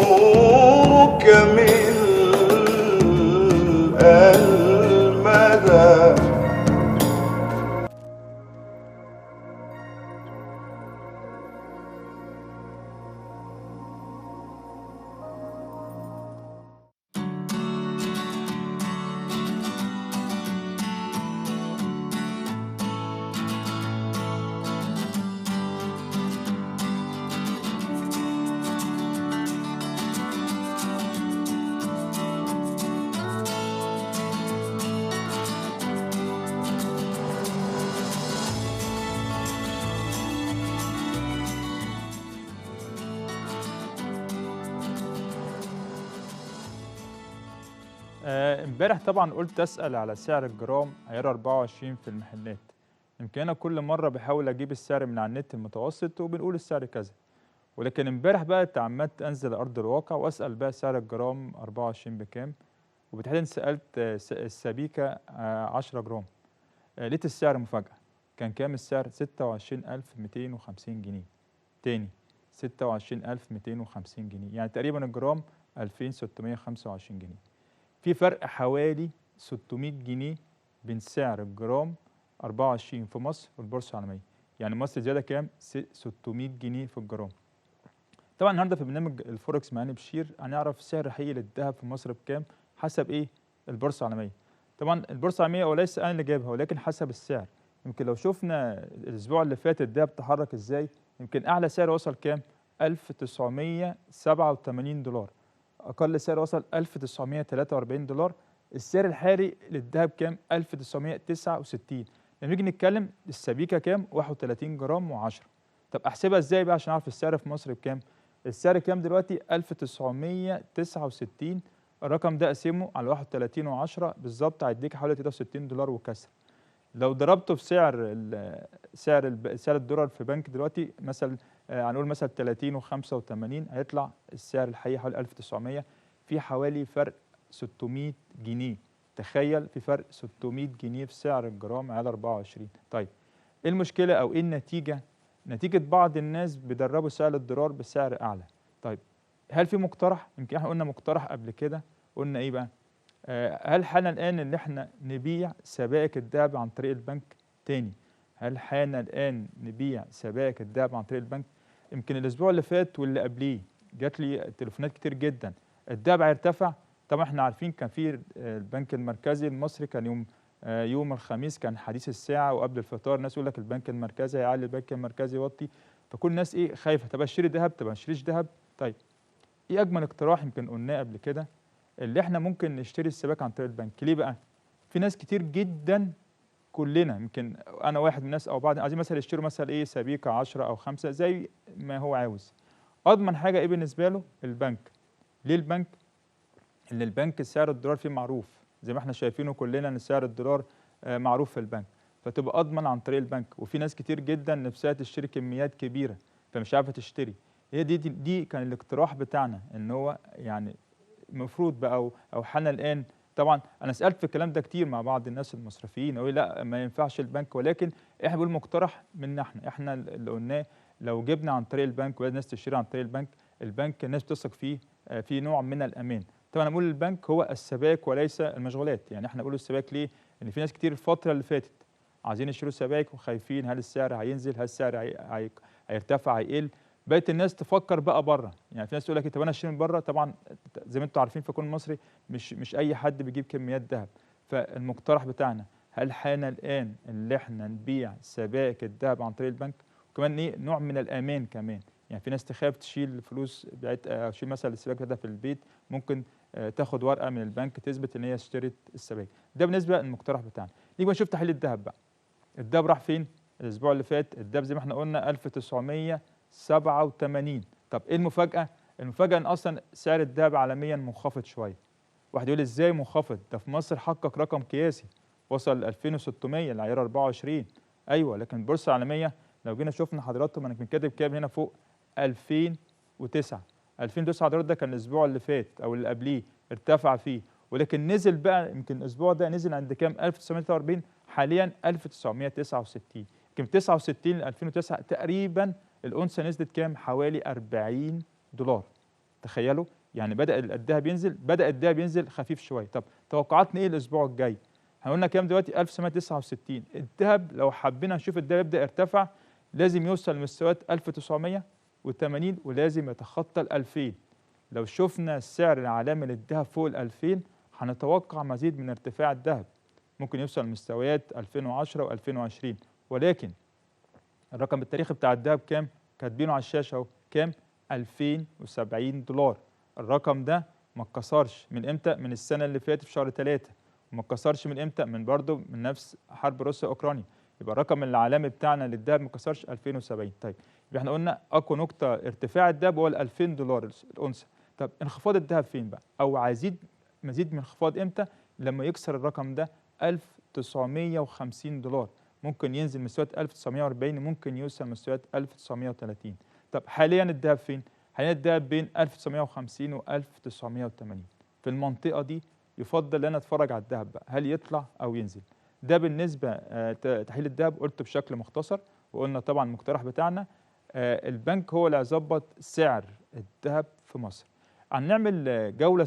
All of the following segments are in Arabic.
نورك ملء المدى. امبارح طبعا قلت اسال على سعر الجرام عيار 24 في المحلات. يمكن انا كل مره بحاول اجيب السعر من على النت المتوسط وبنقول السعر كذا، ولكن امبارح بقى تعمدت انزل ارض الواقع واسال بقى سعر الجرام 24 بكام، وبالتحديد سالت السبيكه 10 جرام. لقيت السعر مفاجاه. كان كام السعر؟ 26250 جنيه. تاني 26250 جنيه، يعني تقريبا الجرام 2625 جنيه. في فرق حوالي 600 جنيه بين سعر الجرام 24 في مصر والبورصة العالمية. يعني مصر زيادة كام؟ 600 جنيه في الجرام. طبعا النهارده في برنامج الفوركس معانا بشير هنعرف سعر حقيقي للذهب في مصر بكام حسب ايه؟ البورصة العالمية. طبعا البورصة العالمية وليس انا اللي جايبها، ولكن حسب السعر. يمكن لو شفنا الاسبوع اللي فات الذهب تحرك ازاي، يمكن اعلى سعر وصل كام؟ 1987 دولار. اقل سعر وصل 1943 دولار. السعر الحالي للذهب كام؟ 1969. لما نيجي نتكلم السبيكه كام؟ 31 جرام و10. طب احسبها ازاي بقى عشان اعرف السعر في مصر بكام؟ السعر كام دلوقتي؟ 1969. الرقم ده اقسمه على 31 و10 بالظبط هيديك حوالي 63 دولار وكسر. لو ضربته في سعر الدولار في بنك دلوقتي مثلا، هنقول مثلا 30 و85، هيطلع السعر الحقيقي حوالي 1900. في حوالي فرق 600 جنيه. تخيل في فرق 600 جنيه في سعر الجرام على 24. طيب ايه المشكله او ايه النتيجه؟ نتيجه بعض الناس بيدربوا سعر الدولار بسعر اعلى. طيب هل في مقترح؟ يمكن احنا قلنا مقترح قبل كده. قلنا ايه بقى؟ هل حان الآن إن إحنا نبيع سبائك الذهب عن طريق البنك تاني؟ هل حان الآن نبيع سبائك الذهب عن طريق البنك؟ يمكن الأسبوع اللي فات واللي قبليه جات لي تليفونات كتير جدا. الذهب هيرتفع. طبعا احنا عارفين كان في البنك المركزي المصري كان يوم الخميس كان حديث الساعة وقبل الفطار ناس يقول لك البنك المركزي هيعلي، البنك المركزي يوطي. فكل الناس ايه خايفة، طب اشتري ذهب طب ما اشتريش ذهب. طيب ايه أجمل اقتراح يمكن قلناه قبل كده؟ اللي احنا ممكن نشتري السبائك عن طريق البنك. ليه بقى؟ في ناس كتير جدا، كلنا يمكن انا واحد من الناس او بعض عايزين مثلا يشتروا مثلا ايه سبيكه 10 او 5 زي ما هو عاوز. اضمن حاجه ايه بالنسبه له؟ البنك. ليه البنك؟ ان البنك سعر الدولار فيه معروف، زي ما احنا شايفينه كلنا ان سعر الدولار معروف في البنك، فتبقى اضمن عن طريق البنك. وفي ناس كتير جدا نفسها تشتري كميات كبيره فمش عارفه تشتري. هي دي كان الاقتراح بتاعنا ان هو يعني المفروض بقى او حان الان. طبعا انا سالت في الكلام ده كتير مع بعض الناس المصرفيين يقول لا ما ينفعش البنك، ولكن احنا بنقول مقترح منا احنا اللي قلناه. لو جبنا عن طريق البنك والناس تشتري عن طريق البنك، البنك الناس بتثق فيه، في نوع من الامان. طبعا انا بقول البنك هو السبائك وليس المشغولات. يعني احنا بنقول السبائك ليه؟ ان في ناس كتير الفتره اللي فاتت عايزين يشتروا سبائك وخايفين هل السعر هينزل، هل السعر هيرتفع هيقل. بقت الناس تفكر بقى بره. يعني في ناس تقول لك طب انا اشتري من بره. طبعا زي ما انتم عارفين في كل مصري مش اي حد بيجيب كميات ذهب. فالمقترح بتاعنا هل حان الان ان احنا نبيع سبائك الذهب عن طريق البنك؟ وكمان ايه نوع من الامان كمان. يعني في ناس تخاف تشيل الفلوس تشيل مثلا السبائك بتاعتها في البيت، ممكن تاخد ورقه من البنك تثبت ان هي اشترت السبائك. ده بالنسبه للمقترح بتاعنا. نيجي بقى نشوف تحليل الذهب بقى. الذهب راح فين؟ الاسبوع اللي فات الذهب زي ما احنا قلنا 1987. طب ايه المفاجأة؟ المفاجأة ان اصلا سعر الذهب عالميا منخفض شوية. واحد يقول ازاي منخفض؟ ده في مصر حقق رقم قياسي وصل 2600 العيار 24. ايوه لكن البورصة العالمية لو جينا شفنا حضراتكم انا كنت كاتب كام هنا فوق؟ 2009. 2009 حضرتك ده كان الاسبوع اللي فات او اللي قبليه ارتفع فيه، ولكن نزل بقى يمكن الاسبوع ده نزل عند كام؟ 1943. حاليا 1969. يمكن 69 ل 2009 تقريبا الأونصة نزلت كام؟ حوالي 40 دولار. تخيلوا يعني بدأ الذهب ينزل، بدأ الذهب ينزل خفيف شويه. طب توقعاتنا ايه الاسبوع الجاي؟ احنا قلنا كام دلوقتي؟ 1969. الذهب لو حبينا نشوف الذهب يبدأ يرتفع لازم يوصل لمستويات 1980 ولازم يتخطى ال 2000. لو شفنا السعر العالمي للذهب فوق ال 2000 هنتوقع مزيد من ارتفاع الذهب، ممكن يوصل لمستويات 2010 و2020. ولكن الرقم التاريخي بتاع الذهب كام؟ كاتبينه على الشاشه اهو، كام؟ 2070 دولار. الرقم ده ما اتكسرش من امتى؟ من السنه اللي فاتت في شهر 3. وما اتكسرش من امتى؟ من برضه من نفس حرب روسيا اوكرانيا. يبقى الرقم العالمي بتاعنا للذهب ما اتكسرش 2070. طيب يبقى احنا قلنا اقوى نقطه ارتفاع الذهب هو ال 2000 دولار الأونصة. طب انخفاض الذهب فين بقى؟ او عايزين مزيد من انخفاض امتى؟ لما يكسر الرقم ده 1950 دولار. ممكن ينزل مستويات 1940 وممكن يوصل مستويات 1930. طب حاليا الذهب فين؟ حاليا الذهب بين 1950 و 1980. في المنطقة دي يفضل ان اتفرج على الذهب بقى، هل يطلع او ينزل. ده بالنسبة تحليل الذهب قلته بشكل مختصر، وقلنا طبعا المقترح بتاعنا البنك هو اللي هيظبط سعر الذهب في مصر. هنعمل جولة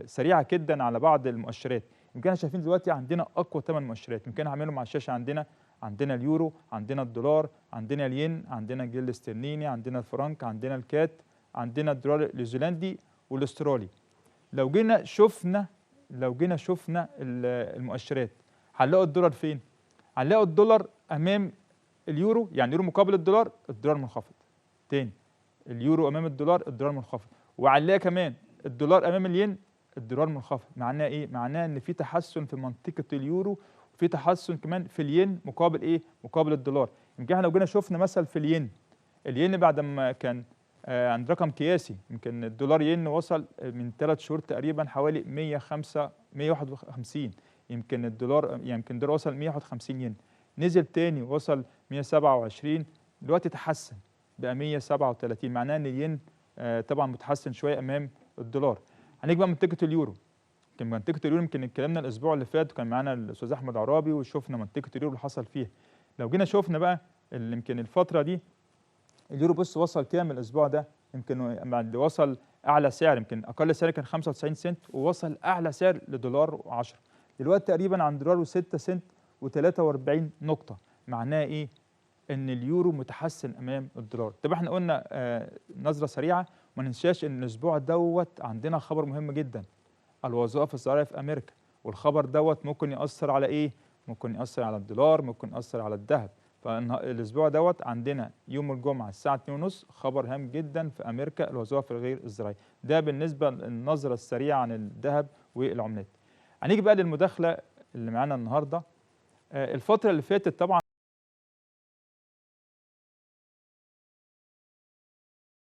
سريعة جدا على بعض المؤشرات. يمكن احنا شايفين دلوقتي عندنا اقوى 8 مؤشرات، يمكن هعملهم على الشاشه. عندنا اليورو، عندنا الدولار، عندنا الين، عندنا الجنيه الاسترليني، عندنا الفرنك، عندنا الكات، عندنا الدولار النيوزيلندي والاسترالي. لو جينا شفنا المؤشرات، هنلاقوا الدولار فين؟ هنلاقوا الدولار امام اليورو، يعني اليورو مقابل الدولار، الدولار منخفض. تاني، اليورو امام الدولار، الدولار منخفض. وهنلاقي كمان الدولار امام الين، الدولار منخفض. معناه ايه؟ معناه ان في تحسن في منطقه اليورو، وفي تحسن كمان في الين مقابل ايه؟ مقابل الدولار. يمكن احنا لو جينا شفنا مثلا في الين بعد ما كان عند رقم قياسي، يمكن الدولار ين وصل من 3 شهور تقريبا حوالي 151. يمكن الدولار وصل 151 ين، نزل تاني وصل 127، دلوقتي تحسن بقى 137. معناه ان الين طبعا متحسن شويه امام الدولار. هنيجي بقى منطقه اليورو. منطقه اليورو يمكن اتكلمنا الاسبوع اللي فات وكان معانا الاستاذ احمد عرابي وشفنا منطقه اليورو اللي حصل فيها. لو جينا شفنا بقى يمكن الفتره دي اليورو بص وصل كام الاسبوع ده؟ يمكن بعد وصل اعلى سعر، يمكن اقل سعر كان 95 سنت ووصل اعلى سعر لدولار و10. دلوقتي تقريبا عند دولار و6 سنت و43 نقطه. معناه ايه؟ ان اليورو متحسن امام الدولار. طب احنا قلنا نظره سريعه، ما ننساش ان الاسبوع دوت عندنا خبر مهم جدا، الوظائف الزراعيه في امريكا. والخبر دوت ممكن ياثر على ايه؟ ممكن ياثر على الدولار، ممكن ياثر على الذهب. فالاسبوع دوت عندنا يوم الجمعه الساعه 2:30 خبر هام جدا في امريكا، الوظائف الغير الزراعيه. ده بالنسبه للنظره السريعه عن الذهب والعملات. هنيجي بقى للمداخله اللي معانا النهارده. الفتره اللي فاتت طبعا